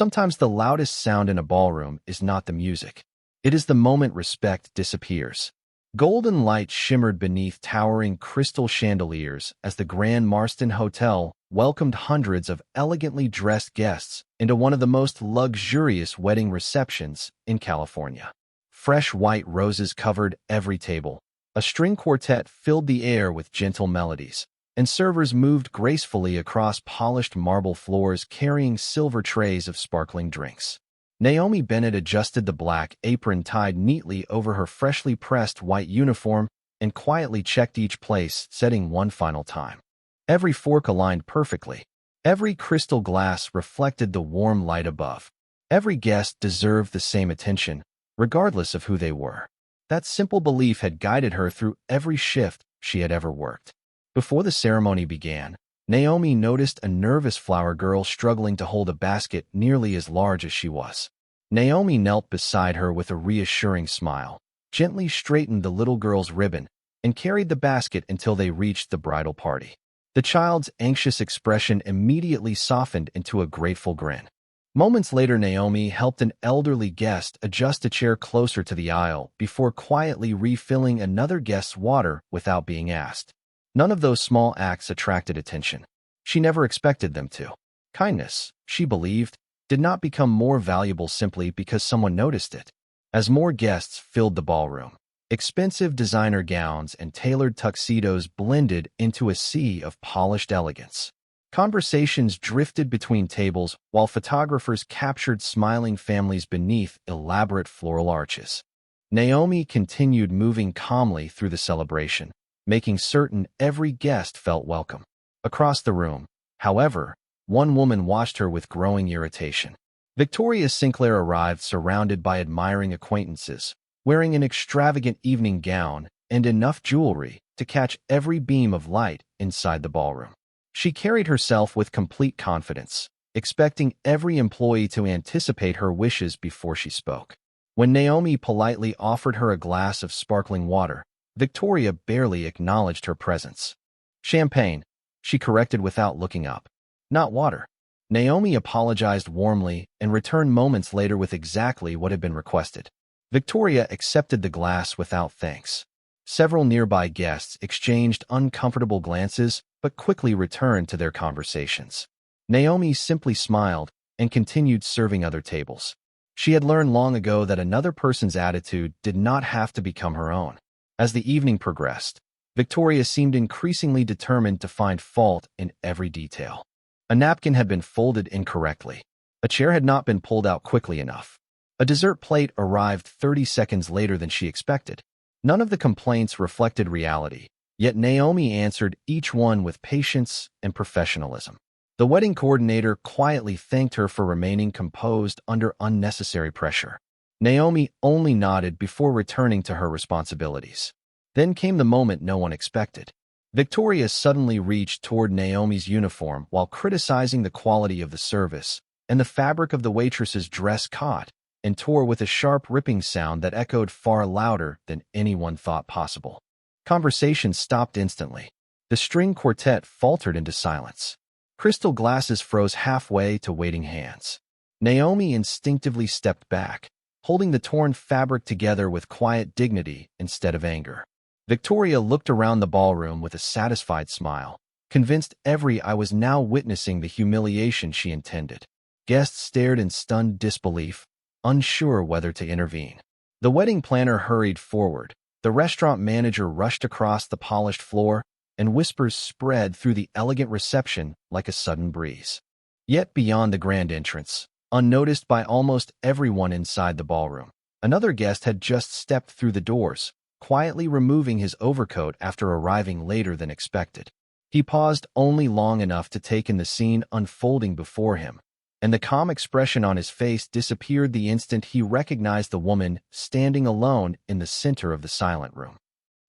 Sometimes the loudest sound in a ballroom is not the music. It is the moment respect disappears. Golden light shimmered beneath towering crystal chandeliers as the Grand Marston Hotel welcomed hundreds of elegantly dressed guests into one of the most luxurious wedding receptions in California. Fresh white roses covered every table. A string quartet filled the air with gentle melodies, and servers moved gracefully across polished marble floors carrying silver trays of sparkling drinks. Naomi Bennett adjusted the black apron tied neatly over her freshly pressed white uniform and quietly checked each place, setting one final time. Every fork aligned perfectly. Every crystal glass reflected the warm light above. Every guest deserved the same attention, regardless of who they were. That simple belief had guided her through every shift she had ever worked. Before the ceremony began, Naomi noticed a nervous flower girl struggling to hold a basket nearly as large as she was. Naomi knelt beside her with a reassuring smile, gently straightened the little girl's ribbon, and carried the basket until they reached the bridal party. The child's anxious expression immediately softened into a grateful grin. Moments later, Naomi helped an elderly guest adjust a chair closer to the aisle before quietly refilling another guest's water without being asked. None of those small acts attracted attention. She never expected them to. Kindness, she believed, did not become more valuable simply because someone noticed it. As more guests filled the ballroom, expensive designer gowns and tailored tuxedos blended into a sea of polished elegance. Conversations drifted between tables while photographers captured smiling families beneath elaborate floral arches. Naomi continued moving calmly through the celebration, making certain every guest felt welcome. Across the room, however, one woman watched her with growing irritation. Victoria Sinclair arrived surrounded by admiring acquaintances, wearing an extravagant evening gown and enough jewelry to catch every beam of light inside the ballroom. She carried herself with complete confidence, expecting every employee to anticipate her wishes before she spoke. When Naomi politely offered her a glass of sparkling water, Victoria barely acknowledged her presence. "Champagne," she corrected without looking up. "Not water." Naomi apologized warmly and returned moments later with exactly what had been requested. Victoria accepted the glass without thanks. Several nearby guests exchanged uncomfortable glances but quickly returned to their conversations. Naomi simply smiled and continued serving other tables. She had learned long ago that another person's attitude did not have to become her own. As the evening progressed, Victoria seemed increasingly determined to find fault in every detail. A napkin had been folded incorrectly. A chair had not been pulled out quickly enough. A dessert plate arrived 30 seconds later than she expected. None of the complaints reflected reality, yet Naomi answered each one with patience and professionalism. The wedding coordinator quietly thanked her for remaining composed under unnecessary pressure. Naomi only nodded before returning to her responsibilities. Then came the moment no one expected. Victoria suddenly reached toward Naomi's uniform while criticizing the quality of the service, and the fabric of the waitress's dress caught and tore with a sharp ripping sound that echoed far louder than anyone thought possible. Conversation stopped instantly. The string quartet faltered into silence. Crystal glasses froze halfway to waiting hands. Naomi instinctively stepped back, holding the torn fabric together with quiet dignity instead of anger. Victoria looked around the ballroom with a satisfied smile, convinced every eye was now witnessing the humiliation she intended. Guests stared in stunned disbelief, unsure whether to intervene. The wedding planner hurried forward. The restaurant manager rushed across the polished floor, and whispers spread through the elegant reception like a sudden breeze. Yet beyond the grand entrance, unnoticed by almost everyone inside the ballroom, another guest had just stepped through the doors, quietly removing his overcoat after arriving later than expected. He paused only long enough to take in the scene unfolding before him, and the calm expression on his face disappeared the instant he recognized the woman standing alone in the center of the silent room.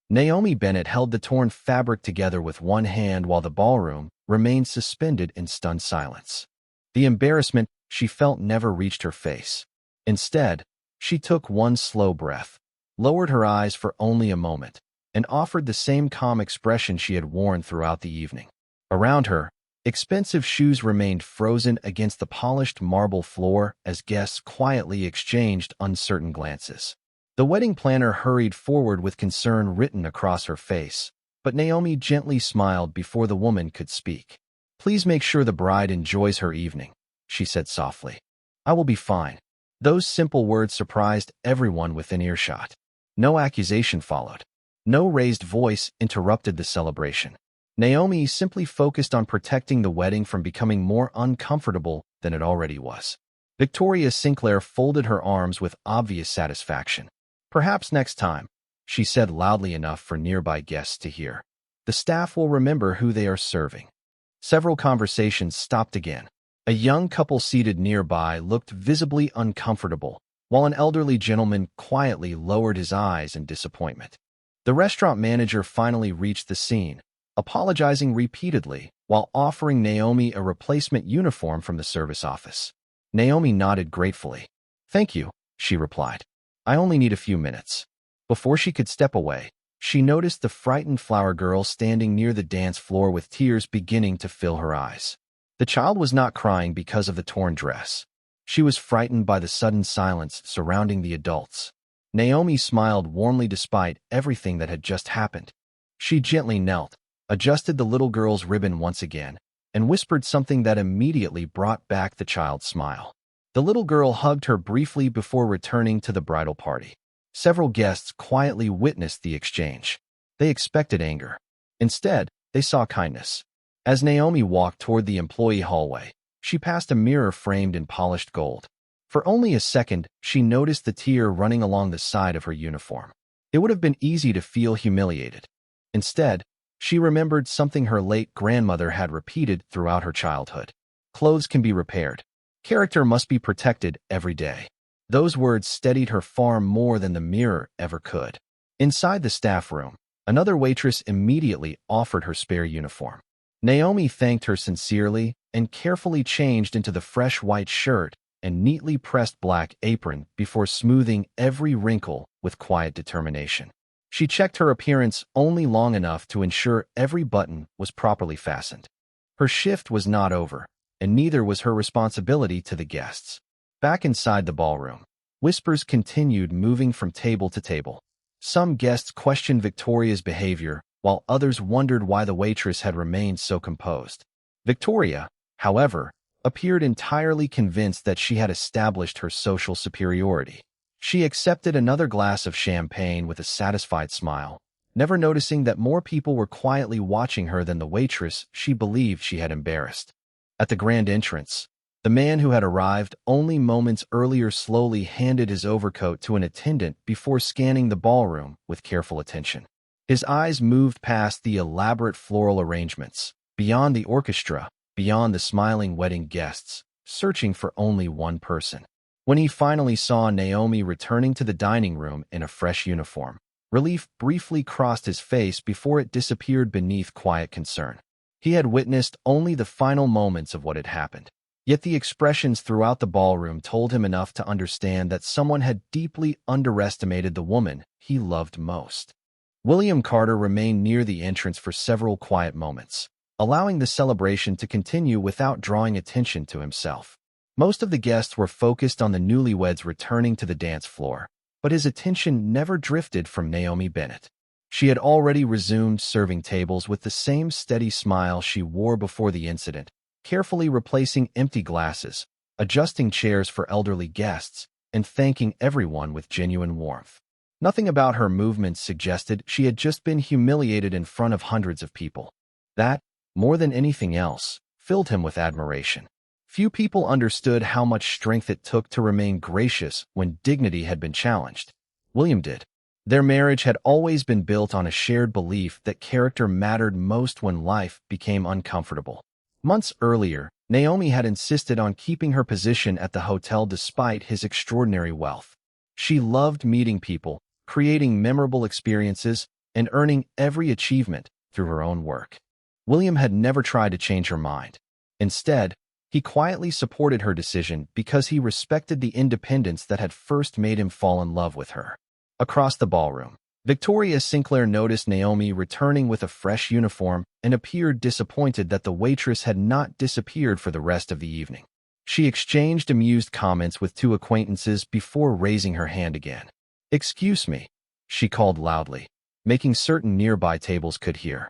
Naomi Bennett held the torn fabric together with one hand while the ballroom remained suspended in stunned silence. The embarrassment she felt never reached her face. Instead, she took one slow breath, lowered her eyes for only a moment, and offered the same calm expression she had worn throughout the evening. Around her, Expensive shoes remained frozen against the polished marble floor as guests quietly exchanged uncertain glances. The wedding planner hurried forward with concern written across her face, but Naomi gently smiled before the woman could speak. "Please make sure the bride enjoys her evening," she said softly. "I will be fine." Those simple words surprised everyone within earshot. No accusation followed. No raised voice interrupted the celebration. Naomi simply focused on protecting the wedding from becoming more uncomfortable than it already was. Victoria Sinclair folded her arms with obvious satisfaction. "Perhaps next time," she said loudly enough for nearby guests to hear. "The staff will remember who they are serving." Several conversations stopped again. A young couple seated nearby looked visibly uncomfortable, while an elderly gentleman quietly lowered his eyes in disappointment. The restaurant manager finally reached the scene, apologizing repeatedly while offering Naomi a replacement uniform from the service office. Naomi nodded gratefully. "Thank you," she replied. "I only need a few minutes." Before she could step away, she noticed the frightened flower girl standing near the dance floor with tears beginning to fill her eyes. The child was not crying because of the torn dress. She was frightened by the sudden silence surrounding the adults. Naomi smiled warmly despite everything that had just happened. She gently knelt, adjusted the little girl's ribbon once again, and whispered something that immediately brought back the child's smile. The little girl hugged her briefly before returning to the bridal party. Several guests quietly witnessed the exchange. They expected anger. Instead, they saw kindness. As Naomi walked toward the employee hallway, she passed a mirror framed in polished gold. For only a second, she noticed the tear running along the side of her uniform. It would have been easy to feel humiliated. Instead, she remembered something her late grandmother had repeated throughout her childhood. "Clothes can be repaired. Character must be protected every day." Those words steadied her far more than the mirror ever could. Inside the staff room, another waitress immediately offered her spare uniform. Naomi thanked her sincerely and carefully changed into the fresh white shirt and neatly pressed black apron before smoothing every wrinkle with quiet determination. She checked her appearance only long enough to ensure every button was properly fastened. Her shift was not over, and neither was her responsibility to the guests. Back inside the ballroom, whispers continued moving from table to table. Some guests questioned Victoria's behavior, while others wondered why the waitress had remained so composed. Victoria, however, appeared entirely convinced that she had established her social superiority. She accepted another glass of champagne with a satisfied smile, never noticing that more people were quietly watching her than the waitress she believed she had embarrassed. At the grand entrance, the man who had arrived only moments earlier slowly handed his overcoat to an attendant before scanning the ballroom with careful attention. His eyes moved past the elaborate floral arrangements, beyond the orchestra, beyond the smiling wedding guests, searching for only one person. When he finally saw Naomi returning to the dining room in a fresh uniform, relief briefly crossed his face before it disappeared beneath quiet concern. He had witnessed only the final moments of what had happened. Yet the expressions throughout the ballroom told him enough to understand that someone had deeply underestimated the woman he loved most. William Carter remained near the entrance for several quiet moments, allowing the celebration to continue without drawing attention to himself. Most of the guests were focused on the newlyweds returning to the dance floor, but his attention never drifted from Naomi Bennett. She had already resumed serving tables with the same steady smile she wore before the incident, carefully replacing empty glasses, adjusting chairs for elderly guests, and thanking everyone with genuine warmth. Nothing about her movements suggested she had just been humiliated in front of hundreds of people. That, more than anything else, filled him with admiration. Few people understood how much strength it took to remain gracious when dignity had been challenged. William did. Their marriage had always been built on a shared belief that character mattered most when life became uncomfortable. Months earlier, Naomi had insisted on keeping her position at the hotel despite his extraordinary wealth. She loved meeting people, creating memorable experiences, and earning every achievement through her own work. William had never tried to change her mind. Instead, he quietly supported her decision because he respected the independence that had first made him fall in love with her. Across the ballroom, Victoria Sinclair noticed Naomi returning with a fresh uniform and appeared disappointed that the waitress had not disappeared for the rest of the evening. She exchanged amused comments with two acquaintances before raising her hand again. "Excuse me," she called loudly, making certain nearby tables could hear.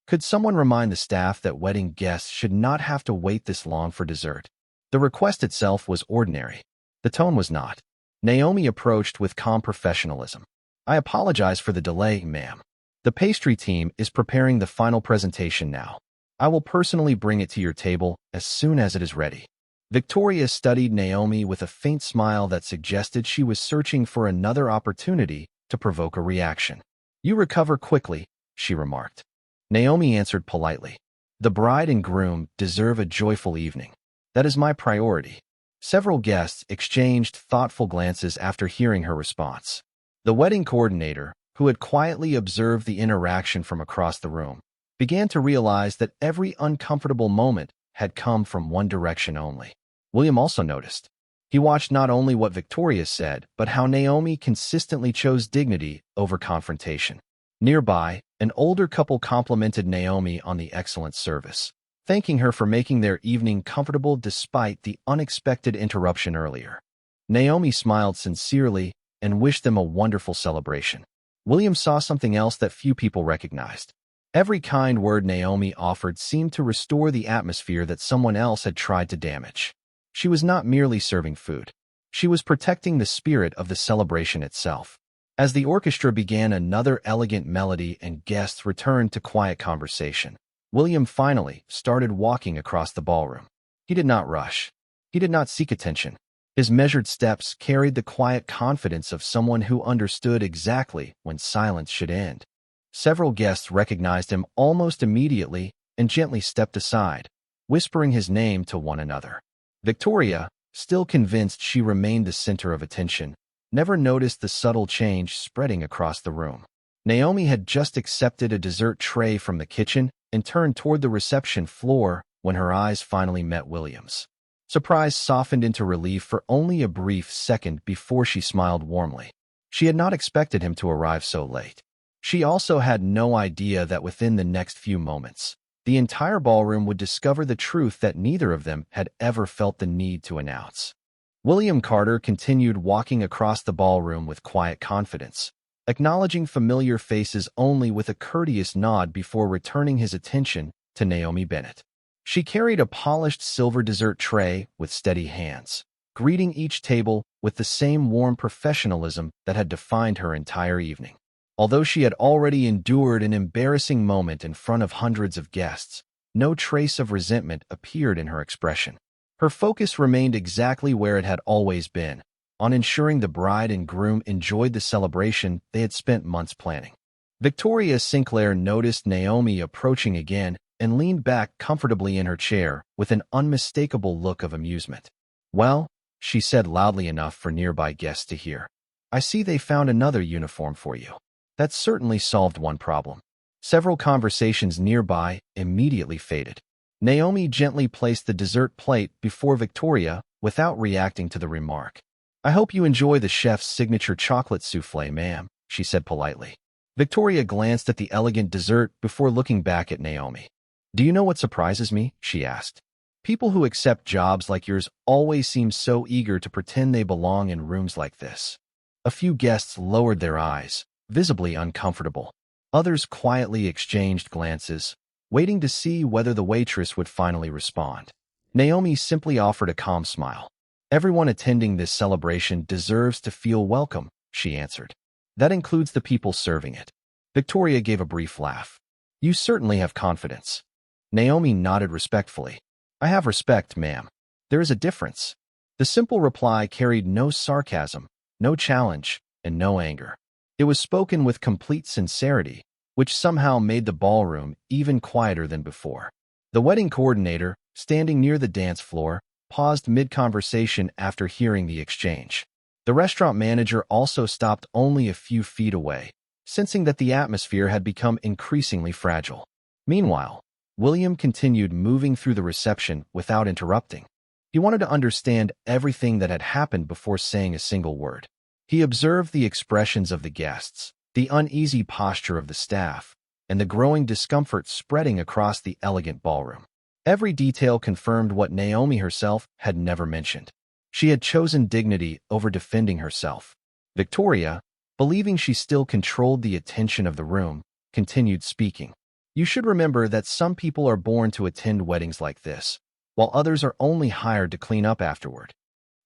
"Could someone remind the staff that wedding guests should not have to wait this long for dessert?" The request itself was ordinary. The tone was not. Naomi approached with calm professionalism. "I apologize for the delay, ma'am. The pastry team is preparing the final presentation now. I will personally bring it to your table as soon as it is ready." Victoria studied Naomi with a faint smile that suggested she was searching for another opportunity to provoke a reaction. "You recover quickly," she remarked. Naomi answered politely. "The bride and groom deserve a joyful evening. That is my priority." Several guests exchanged thoughtful glances after hearing her response. The wedding coordinator, who had quietly observed the interaction from across the room, began to realize that every uncomfortable moment had come from one direction only. William also noticed. He watched not only what Victoria said, but how Naomi consistently chose dignity over confrontation. Nearby, an older couple complimented Naomi on the excellent service, thanking her for making their evening comfortable despite the unexpected interruption earlier. Naomi smiled sincerely and wished them a wonderful celebration. William saw something else that few people recognized. Every kind word Naomi offered seemed to restore the atmosphere that someone else had tried to damage. She was not merely serving food. She was protecting the spirit of the celebration itself. As the orchestra began another elegant melody and guests returned to quiet conversation, William finally started walking across the ballroom. He did not rush. He did not seek attention. His measured steps carried the quiet confidence of someone who understood exactly when silence should end. Several guests recognized him almost immediately and gently stepped aside, whispering his name to one another. Victoria, still convinced she remained the center of attention, never noticed the subtle change spreading across the room. Naomi had just accepted a dessert tray from the kitchen and turned toward the reception floor when her eyes finally met William's. Surprise softened into relief for only a brief second before she smiled warmly. She had not expected him to arrive so late. She also had no idea that within the next few moments, the entire ballroom would discover the truth that neither of them had ever felt the need to announce. William Carter continued walking across the ballroom with quiet confidence, acknowledging familiar faces only with a courteous nod before returning his attention to Naomi Bennett. She carried a polished silver dessert tray with steady hands, greeting each table with the same warm professionalism that had defined her entire evening. Although she had already endured an embarrassing moment in front of hundreds of guests, no trace of resentment appeared in her expression. Her focus remained exactly where it had always been, on ensuring the bride and groom enjoyed the celebration they had spent months planning. Victoria Sinclair noticed Naomi approaching again and leaned back comfortably in her chair with an unmistakable look of amusement. "Well," she said loudly enough for nearby guests to hear, "I see they found another uniform for you. That certainly solved one problem." Several conversations nearby immediately faded. Naomi gently placed the dessert plate before Victoria without reacting to the remark. "I hope you enjoy the chef's signature chocolate soufflé, ma'am," she said politely. Victoria glanced at the elegant dessert before looking back at Naomi. "Do you know what surprises me?" she asked. "People who accept jobs like yours always seem so eager to pretend they belong in rooms like this." A few guests lowered their eyes, visibly uncomfortable. Others quietly exchanged glances, waiting to see whether the waitress would finally respond. Naomi simply offered a calm smile. "Everyone attending this celebration deserves to feel welcome," she answered. "That includes the people serving it." Victoria gave a brief laugh. "You certainly have confidence." Naomi nodded respectfully. "I have respect, ma'am. There is a difference." The simple reply carried no sarcasm, no challenge, and no anger. It was spoken with complete sincerity, which somehow made the ballroom even quieter than before. The wedding coordinator, standing near the dance floor, paused mid-conversation after hearing the exchange. The restaurant manager also stopped only a few feet away, sensing that the atmosphere had become increasingly fragile. Meanwhile, William continued moving through the reception without interrupting. He wanted to understand everything that had happened before saying a single word. He observed the expressions of the guests, the uneasy posture of the staff, and the growing discomfort spreading across the elegant ballroom. Every detail confirmed what Naomi herself had never mentioned. She had chosen dignity over defending herself. Victoria, believing she still controlled the attention of the room, continued speaking. You should remember that some people are born to attend weddings like this, while others are only hired to clean up afterward.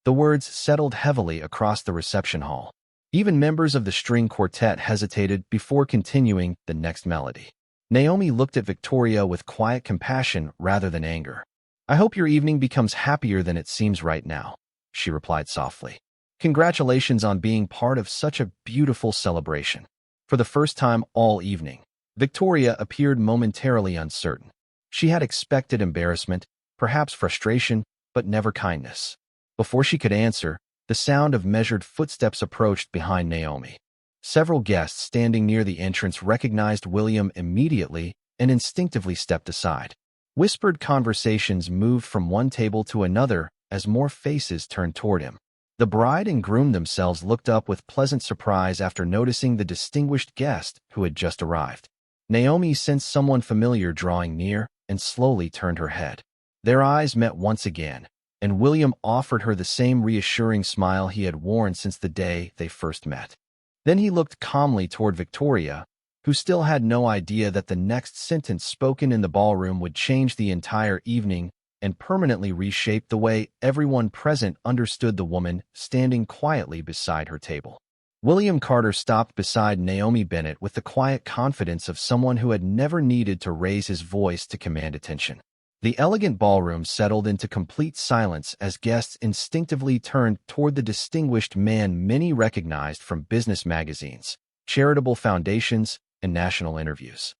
The words settled heavily across the reception hall. Even members of the string quartet hesitated before continuing the next melody. Naomi looked at Victoria with quiet compassion rather than anger. I hope your evening becomes happier than it seems right now, she replied softly. Congratulations on being part of such a beautiful celebration. For the first time all evening, Victoria appeared momentarily uncertain. She had expected embarrassment, perhaps frustration, but never kindness. Before she could answer, the sound of measured footsteps approached behind Naomi. Several guests standing near the entrance recognized William immediately and instinctively stepped aside. Whispered conversations moved from one table to another as more faces turned toward him. The bride and groom themselves looked up with pleasant surprise after noticing the distinguished guest who had just arrived. Naomi sensed someone familiar drawing near and slowly turned her head. Their eyes met once again, and William offered her the same reassuring smile he had worn since the day they first met. Then he looked calmly toward Victoria, who still had no idea that the next sentence spoken in the ballroom would change the entire evening and permanently reshape the way everyone present understood the woman standing quietly beside her table. William Carter stopped beside Naomi Bennett with the quiet confidence of someone who had never needed to raise his voice to command attention. The elegant ballroom settled into complete silence as guests instinctively turned toward the distinguished man many recognized from business magazines, charitable foundations, and national interviews.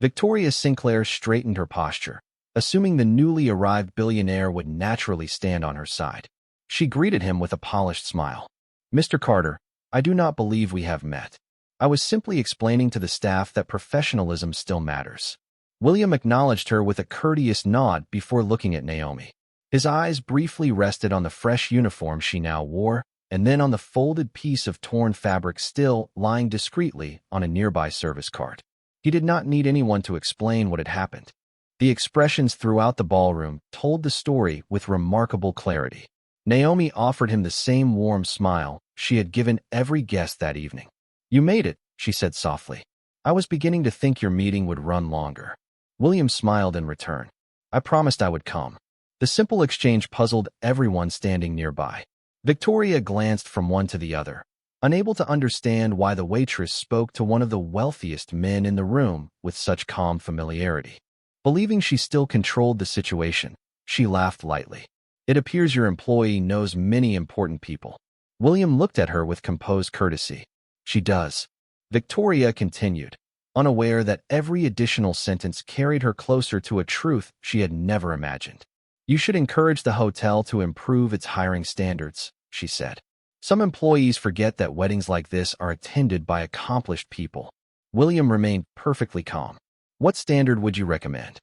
Victoria Sinclair straightened her posture, assuming the newly arrived billionaire would naturally stand on her side. She greeted him with a polished smile. Mr. Carter, I do not believe we have met. I was simply explaining to the staff that professionalism still matters. William acknowledged her with a courteous nod before looking at Naomi. His eyes briefly rested on the fresh uniform she now wore, and then on the folded piece of torn fabric still lying discreetly on a nearby service cart. He did not need anyone to explain what had happened. The expressions throughout the ballroom told the story with remarkable clarity. Naomi offered him the same warm smile she had given every guest that evening. You made it, she said softly. I was beginning to think your meeting would run longer. William smiled in return. I promised I would come. The simple exchange puzzled everyone standing nearby. Victoria glanced from one to the other, unable to understand why the waitress spoke to one of the wealthiest men in the room with such calm familiarity. Believing she still controlled the situation, she laughed lightly. It appears your employee knows many important people. William looked at her with composed courtesy. She does. Victoria continued, unaware that every additional sentence carried her closer to a truth she had never imagined. You should encourage the hotel to improve its hiring standards, she said. Some employees forget that weddings like this are attended by accomplished people. William remained perfectly calm. What standard would you recommend?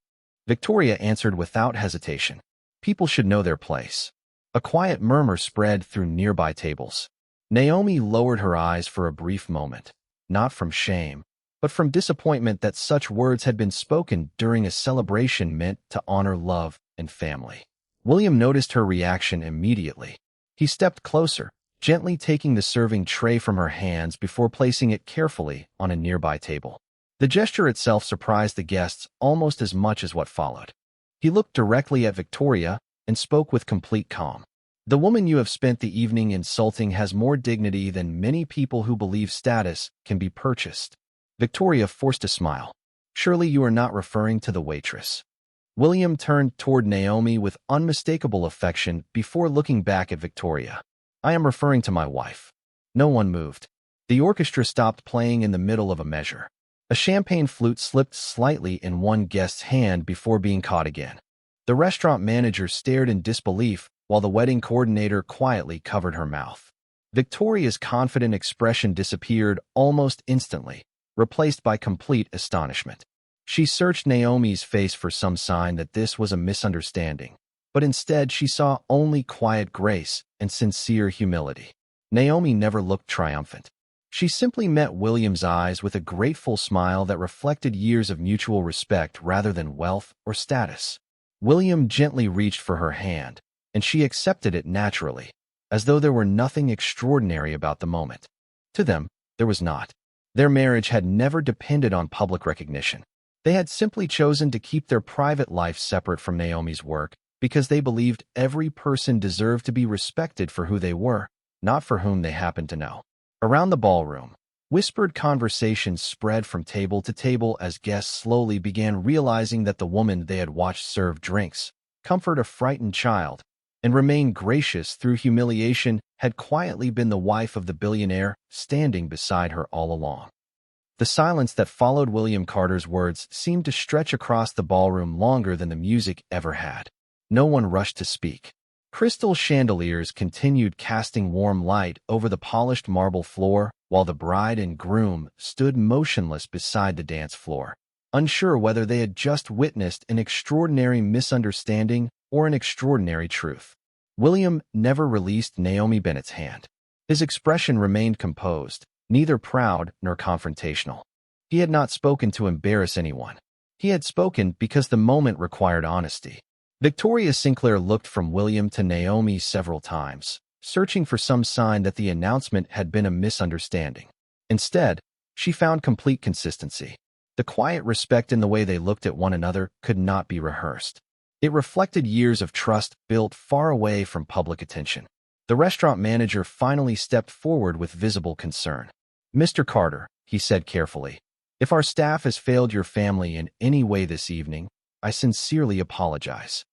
Victoria answered without hesitation. People should know their place. A quiet murmur spread through nearby tables. Naomi lowered her eyes for a brief moment, not from shame, but from disappointment that such words had been spoken during a celebration meant to honor love and family. William noticed her reaction immediately. He stepped closer, gently taking the serving tray from her hands before placing it carefully on a nearby table. The gesture itself surprised the guests almost as much as what followed. He looked directly at Victoria and spoke with complete calm. The woman you have spent the evening insulting has more dignity than many people who believe status can be purchased. Victoria forced a smile. Surely you are not referring to the waitress. William turned toward Naomi with unmistakable affection before looking back at Victoria. I am referring to my wife. No one moved. The orchestra stopped playing in the middle of a measure. A champagne flute slipped slightly in one guest's hand before being caught again. The restaurant manager stared in disbelief while the wedding coordinator quietly covered her mouth. Victoria's confident expression disappeared almost instantly, replaced by complete astonishment. She searched Naomi's face for some sign that this was a misunderstanding, but instead she saw only quiet grace and sincere humility. Naomi never looked triumphant. She simply met William's eyes with a grateful smile that reflected years of mutual respect rather than wealth or status. William gently reached for her hand, and she accepted it naturally, as though there were nothing extraordinary about the moment. To them, there was not. Their marriage had never depended on public recognition. They had simply chosen to keep their private life separate from Naomi's work because they believed every person deserved to be respected for who they were, not for whom they happened to know. Around the ballroom, whispered conversations spread from table to table as guests slowly began realizing that the woman they had watched serve drinks, comfort a frightened child, and remain gracious through humiliation had quietly been the wife of the billionaire standing beside her all along. The silence that followed William Carter's words seemed to stretch across the ballroom longer than the music ever had. No one rushed to speak. Crystal chandeliers continued casting warm light over the polished marble floor, while the bride and groom stood motionless beside the dance floor, unsure whether they had just witnessed an extraordinary misunderstanding or an extraordinary truth. William never released Naomi Bennett's hand. His expression remained composed, neither proud nor confrontational. He had not spoken to embarrass anyone. He had spoken because the moment required honesty. Victoria Sinclair looked from William to Naomi several times, searching for some sign that the announcement had been a misunderstanding. Instead, she found complete consistency. The quiet respect in the way they looked at one another could not be rehearsed. It reflected years of trust built far away from public attention. The restaurant manager finally stepped forward with visible concern. "Mr. Carter," he said carefully, "if our staff has failed your family in any way this evening, I sincerely apologize."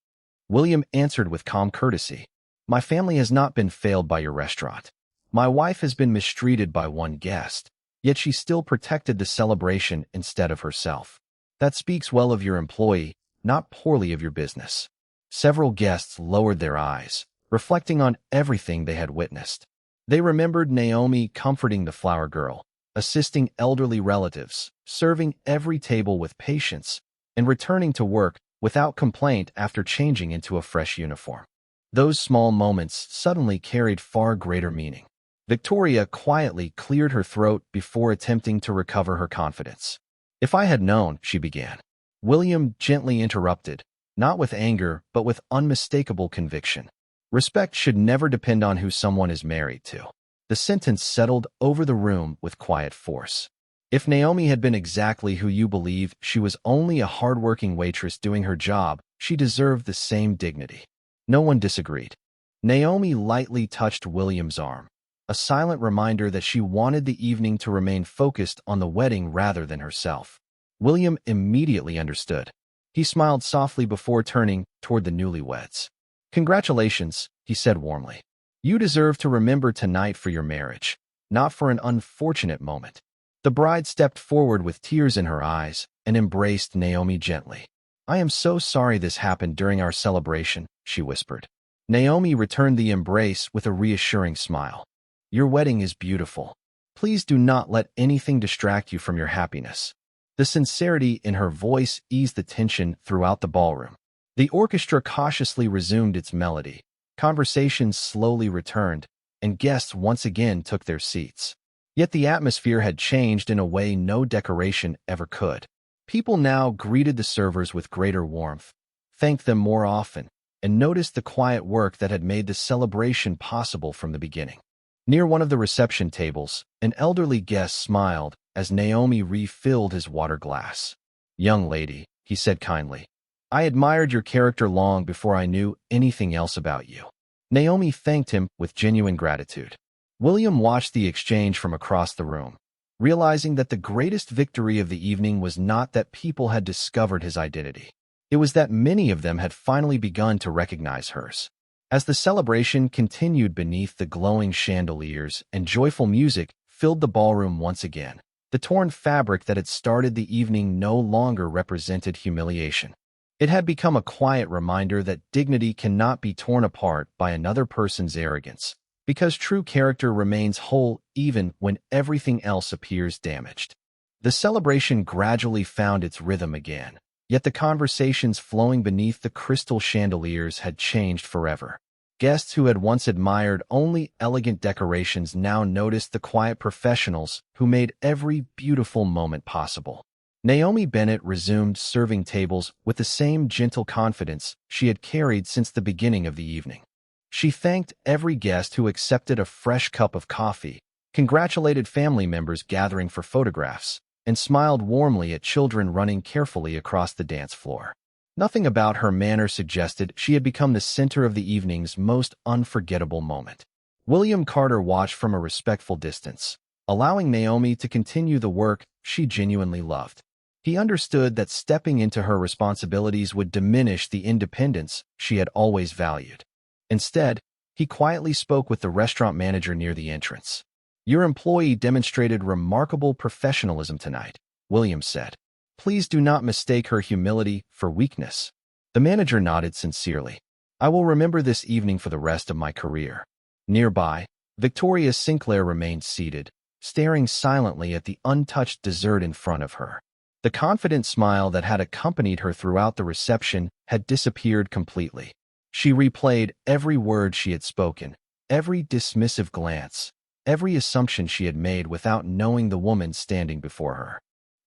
William answered with calm courtesy, "My family has not been failed by your restaurant. My wife has been mistreated by one guest, yet she still protected the celebration instead of herself. That speaks well of your employee, not poorly of your business." Several guests lowered their eyes, reflecting on everything they had witnessed. They remembered Naomi comforting the flower girl, assisting elderly relatives, serving every table with patience, and returning to work without complaint after changing into a fresh uniform. Those small moments suddenly carried far greater meaning. Victoria quietly cleared her throat before attempting to recover her confidence. "If I had known," she began. William gently interrupted, not with anger but with unmistakable conviction. "Respect should never depend on who someone is married to." The sentence settled over the room with quiet force. If Naomi had been exactly who you believe, she was only a hard-working waitress doing her job, she deserved the same dignity. No one disagreed. Naomi lightly touched William's arm, a silent reminder that she wanted the evening to remain focused on the wedding rather than herself. William immediately understood. He smiled softly before turning toward the newlyweds. "Congratulations," he said warmly. "You deserve to remember tonight for your marriage, not for an unfortunate moment." The bride stepped forward with tears in her eyes and embraced Naomi gently. "I am so sorry this happened during our celebration," she whispered. Naomi returned the embrace with a reassuring smile. "Your wedding is beautiful. Please do not let anything distract you from your happiness." The sincerity in her voice eased the tension throughout the ballroom. The orchestra cautiously resumed its melody. Conversations slowly returned, and guests once again took their seats. Yet the atmosphere had changed in a way no decoration ever could. People now greeted the servers with greater warmth, thanked them more often, and noticed the quiet work that had made the celebration possible from the beginning. Near one of the reception tables, an elderly guest smiled as Naomi refilled his water glass. "Young lady," he said kindly, "I admired your character long before I knew anything else about you." Naomi thanked him with genuine gratitude. William watched the exchange from across the room, realizing that the greatest victory of the evening was not that people had discovered his identity. It was that many of them had finally begun to recognize hers. As the celebration continued beneath the glowing chandeliers and joyful music filled the ballroom once again, the torn fabric that had started the evening no longer represented humiliation. It had become a quiet reminder that dignity cannot be torn apart by another person's arrogance, because true character remains whole even when everything else appears damaged. The celebration gradually found its rhythm again, yet the conversations flowing beneath the crystal chandeliers had changed forever. Guests who had once admired only elegant decorations now noticed the quiet professionals who made every beautiful moment possible. Naomi Bennett resumed serving tables with the same gentle confidence she had carried since the beginning of the evening. She thanked every guest who accepted a fresh cup of coffee, congratulated family members gathering for photographs, and smiled warmly at children running carefully across the dance floor. Nothing about her manner suggested she had become the center of the evening's most unforgettable moment. William Carter watched from a respectful distance, allowing Naomi to continue the work she genuinely loved. He understood that stepping into her responsibilities would diminish the independence she had always valued. Instead, he quietly spoke with the restaurant manager near the entrance. "Your employee demonstrated remarkable professionalism tonight," William said. "Please do not mistake her humility for weakness." The manager nodded sincerely. "I will remember this evening for the rest of my career." Nearby, Victoria Sinclair remained seated, staring silently at the untouched dessert in front of her. The confident smile that had accompanied her throughout the reception had disappeared completely. She replayed every word she had spoken, every dismissive glance, every assumption she had made without knowing the woman standing before her.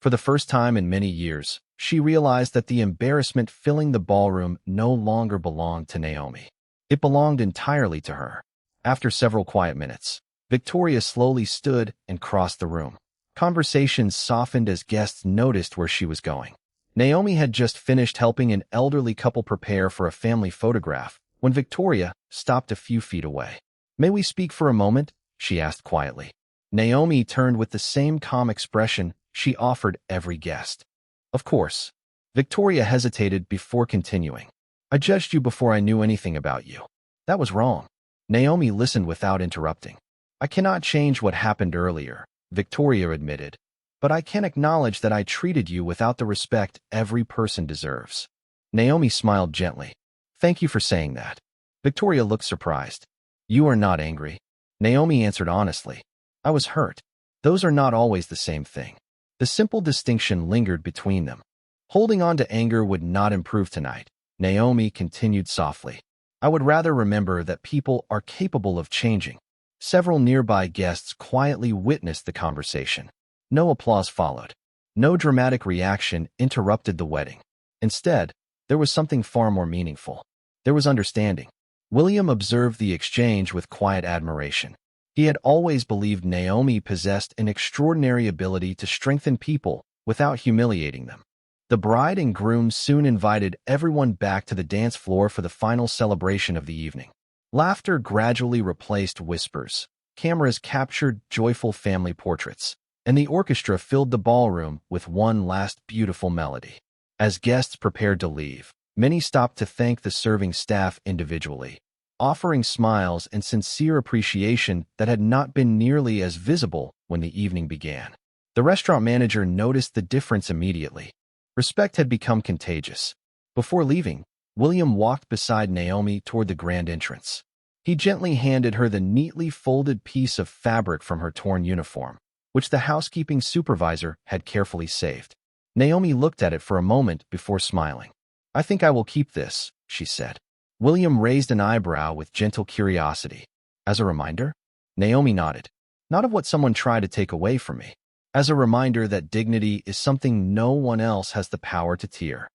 For the first time in many years, she realized that the embarrassment filling the ballroom no longer belonged to Naomi. It belonged entirely to her. After several quiet minutes, Victoria slowly stood and crossed the room. Conversations softened as guests noticed where she was going. Naomi had just finished helping an elderly couple prepare for a family photograph when Victoria stopped a few feet away. "May we speak for a moment?" she asked quietly. Naomi turned with the same calm expression she offered every guest. "Of course." Victoria hesitated before continuing. "I judged you before I knew anything about you. That was wrong." Naomi listened without interrupting. "I cannot change what happened earlier," Victoria admitted, "but I can acknowledge that I treated you without the respect every person deserves." Naomi smiled gently. "Thank you for saying that." Victoria looked surprised. "You are not angry." Naomi answered honestly. "I was hurt. Those are not always the same thing." The simple distinction lingered between them. "Holding on to anger would not improve tonight," Naomi continued softly. "I would rather remember that people are capable of changing." Several nearby guests quietly witnessed the conversation. No applause followed. No dramatic reaction interrupted the wedding. Instead, there was something far more meaningful. There was understanding. William observed the exchange with quiet admiration. He had always believed Naomi possessed an extraordinary ability to strengthen people without humiliating them. The bride and groom soon invited everyone back to the dance floor for the final celebration of the evening. Laughter gradually replaced whispers. Cameras captured joyful family portraits, and the orchestra filled the ballroom with one last beautiful melody. As guests prepared to leave, many stopped to thank the serving staff individually, offering smiles and sincere appreciation that had not been nearly as visible when the evening began. The restaurant manager noticed the difference immediately. Respect had become contagious. Before leaving, William walked beside Naomi toward the grand entrance. He gently handed her the neatly folded piece of fabric from her torn uniform, which the housekeeping supervisor had carefully saved. Naomi looked at it for a moment before smiling. "I think I will keep this," she said. William raised an eyebrow with gentle curiosity. "As a reminder?" Naomi nodded. "Not of what someone tried to take away from me. As a reminder that dignity is something no one else has the power to tear."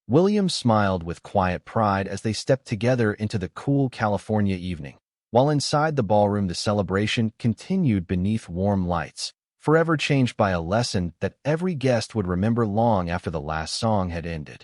William smiled with quiet pride as they stepped together into the cool California evening. While inside the ballroom, the celebration continued beneath warm lights, forever changed by a lesson that every guest would remember long after the last song had ended.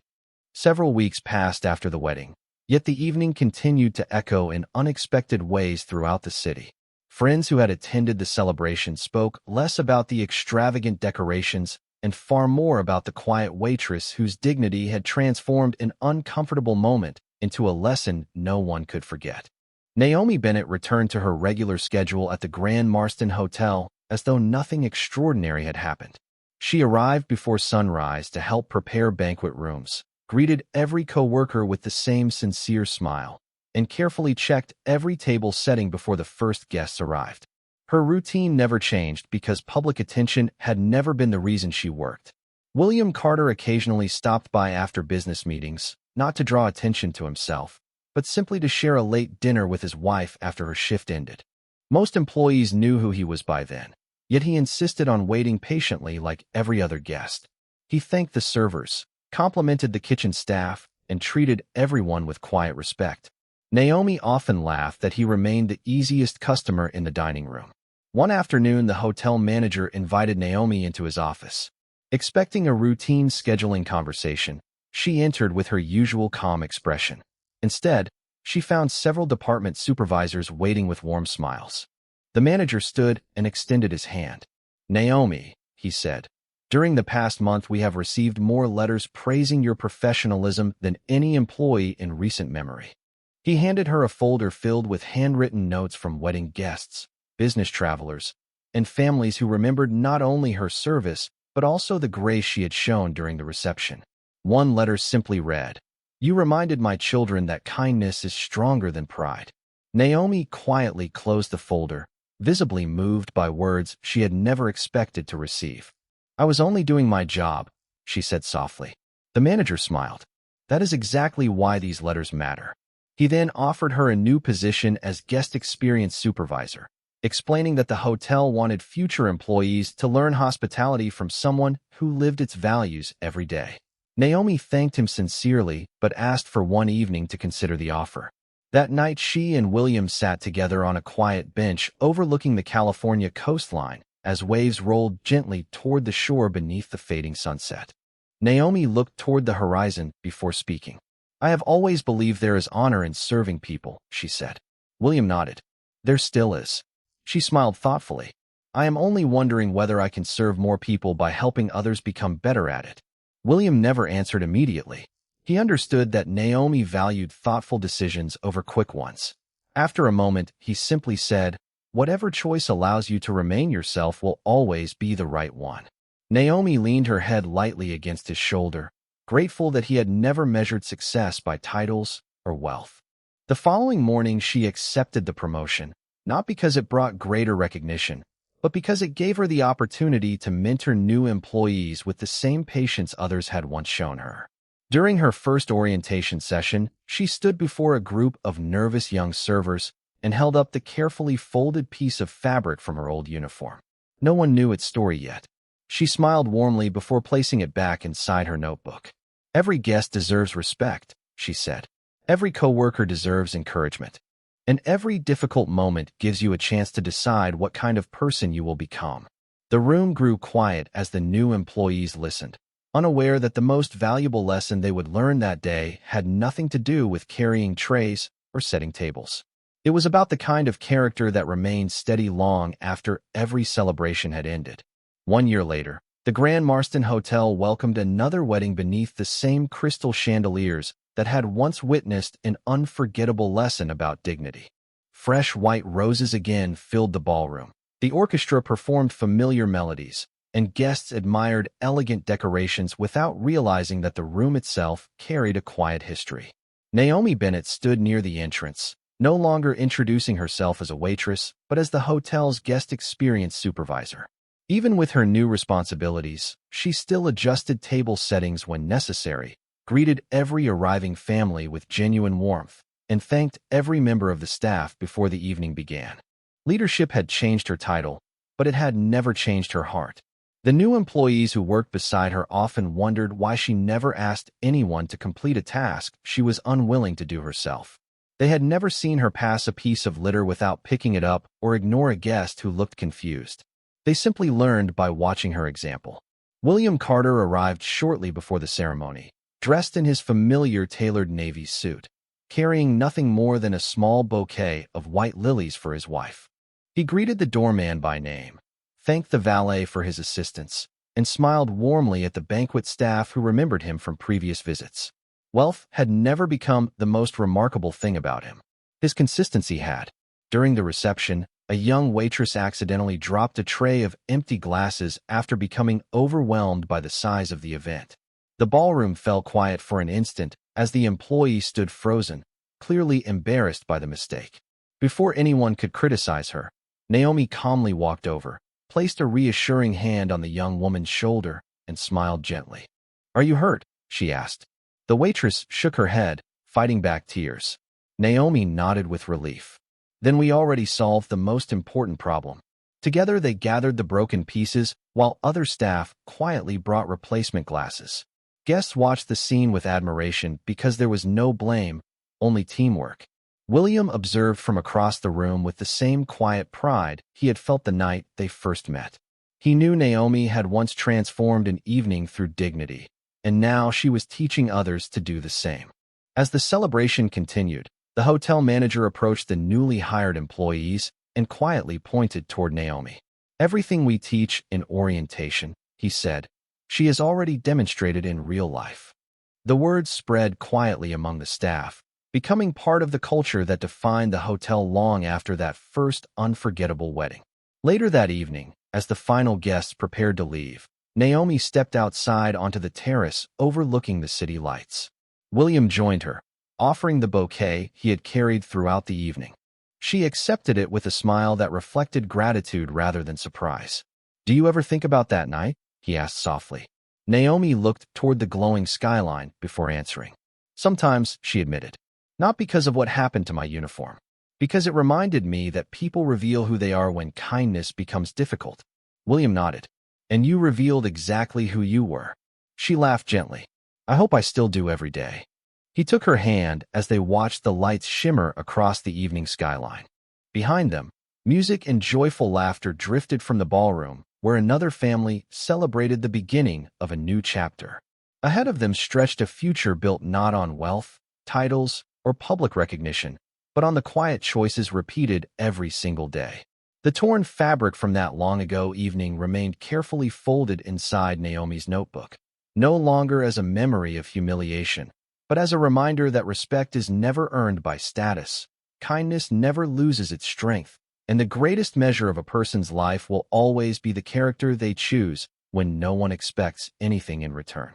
Several weeks passed after the wedding, yet the evening continued to echo in unexpected ways throughout the city. Friends who had attended the celebration spoke less about the extravagant decorations and far more about the quiet waitress whose dignity had transformed an uncomfortable moment into a lesson no one could forget. Naomi Bennett returned to her regular schedule at the Grand Marston Hotel as though nothing extraordinary had happened. She arrived before sunrise to help prepare banquet rooms, greeted every coworker with the same sincere smile, and carefully checked every table setting before the first guests arrived. Her routine never changed because public attention had never been the reason she worked. William Carter occasionally stopped by after business meetings, not to draw attention to himself, but simply to share a late dinner with his wife after her shift ended. Most employees knew who he was by then, yet he insisted on waiting patiently like every other guest. He thanked the servers, complimented the kitchen staff, and treated everyone with quiet respect. Naomi often laughed that he remained the easiest customer in the dining room. One afternoon, the hotel manager invited Naomi into his office. Expecting a routine scheduling conversation, she entered with her usual calm expression. Instead, she found several department supervisors waiting with warm smiles. The manager stood and extended his hand. "Naomi," he said, "during the past month we have received more letters praising your professionalism than any employee in recent memory." He handed her a folder filled with handwritten notes from wedding guests, business travelers, and families who remembered not only her service, but also the grace she had shown during the reception. One letter simply read, "You reminded my children that kindness is stronger than pride." Naomi quietly closed the folder, visibly moved by words she had never expected to receive. "I was only doing my job," she said softly. The manager smiled. "That is exactly why these letters matter." He then offered her a new position as guest experience supervisor, explaining that the hotel wanted future employees to learn hospitality from someone who lived its values every day. Naomi thanked him sincerely, but asked for one evening to consider the offer. That night, she and William sat together on a quiet bench overlooking the California coastline as waves rolled gently toward the shore beneath the fading sunset. Naomi looked toward the horizon before speaking. "I have always believed there is honor in serving people," she said. William nodded. "There still is." She smiled thoughtfully. "I am only wondering whether I can serve more people by helping others become better at it." William never answered immediately. He understood that Naomi valued thoughtful decisions over quick ones. After a moment, he simply said, "Whatever choice allows you to remain yourself will always be the right one." Naomi leaned her head lightly against his shoulder, grateful that he had never measured success by titles or wealth. The following morning, she accepted the promotion, not because it brought greater recognition, but because it gave her the opportunity to mentor new employees with the same patience others had once shown her. During her first orientation session, she stood before a group of nervous young servers and held up the carefully folded piece of fabric from her old uniform. No one knew its story yet. She smiled warmly before placing it back inside her notebook. "Every guest deserves respect," she said. "Every coworker deserves encouragement. And every difficult moment gives you a chance to decide what kind of person you will become." The room grew quiet as the new employees listened, unaware that the most valuable lesson they would learn that day had nothing to do with carrying trays or setting tables. It was about the kind of character that remained steady long after every celebration had ended. 1 year later, the Grand Marston Hotel welcomed another wedding beneath the same crystal chandeliers that had once witnessed an unforgettable lesson about dignity. Fresh white roses again filled the ballroom. The orchestra performed familiar melodies, and guests admired elegant decorations without realizing that the room itself carried a quiet history. Naomi Bennett stood near the entrance, no longer introducing herself as a waitress, but as the hotel's guest experience supervisor. Even with her new responsibilities, she still adjusted table settings when necessary, greeted every arriving family with genuine warmth, and thanked every member of the staff before the evening began. Leadership had changed her title, but it had never changed her heart. The new employees who worked beside her often wondered why she never asked anyone to complete a task she was unwilling to do herself. They had never seen her pass a piece of litter without picking it up or ignore a guest who looked confused. They simply learned by watching her example. William Carter arrived shortly before the ceremony, dressed in his familiar tailored navy suit, carrying nothing more than a small bouquet of white lilies for his wife. He greeted the doorman by name, thanked the valet for his assistance, and smiled warmly at the banquet staff who remembered him from previous visits. Wealth had never become the most remarkable thing about him. His consistency had. During the reception, a young waitress accidentally dropped a tray of empty glasses after becoming overwhelmed by the size of the event. The ballroom fell quiet for an instant as the employee stood frozen, clearly embarrassed by the mistake. Before anyone could criticize her, Naomi calmly walked over, placed a reassuring hand on the young woman's shoulder, and smiled gently. "Are you hurt?" she asked. The waitress shook her head, fighting back tears. Naomi nodded with relief. Then we already solved the most important problem. Together they gathered the broken pieces, while other staff quietly brought replacement glasses. Guests watched the scene with admiration because there was no blame, only teamwork. William observed from across the room with the same quiet pride he had felt the night they first met. He knew Naomi had once transformed an evening through dignity, and now she was teaching others to do the same. As the celebration continued, the hotel manager approached the newly hired employees and quietly pointed toward Naomi. "Everything we teach in orientation," he said, "she has already demonstrated in real life." The words spread quietly among the staff, becoming part of the culture that defined the hotel long after that first unforgettable wedding. Later that evening, as the final guests prepared to leave, Naomi stepped outside onto the terrace overlooking the city lights. William joined her, offering the bouquet he had carried throughout the evening. She accepted it with a smile that reflected gratitude rather than surprise. "Do you ever think about that night?" he asked softly. Naomi looked toward the glowing skyline before answering. "Sometimes," she admitted. "Not because of what happened to my uniform. Because it reminded me that people reveal who they are when kindness becomes difficult." William nodded. "And you revealed exactly who you were." She laughed gently. "I hope I still do every day." He took her hand as they watched the lights shimmer across the evening skyline. Behind them, music and joyful laughter drifted from the ballroom, where another family celebrated the beginning of a new chapter. Ahead of them stretched a future built not on wealth, titles, or public recognition, but on the quiet choices repeated every single day. The torn fabric from that long-ago evening remained carefully folded inside Naomi's notebook, no longer as a memory of humiliation, but as a reminder that respect is never earned by status, kindness never loses its strength, and the greatest measure of a person's life will always be the character they choose when no one expects anything in return.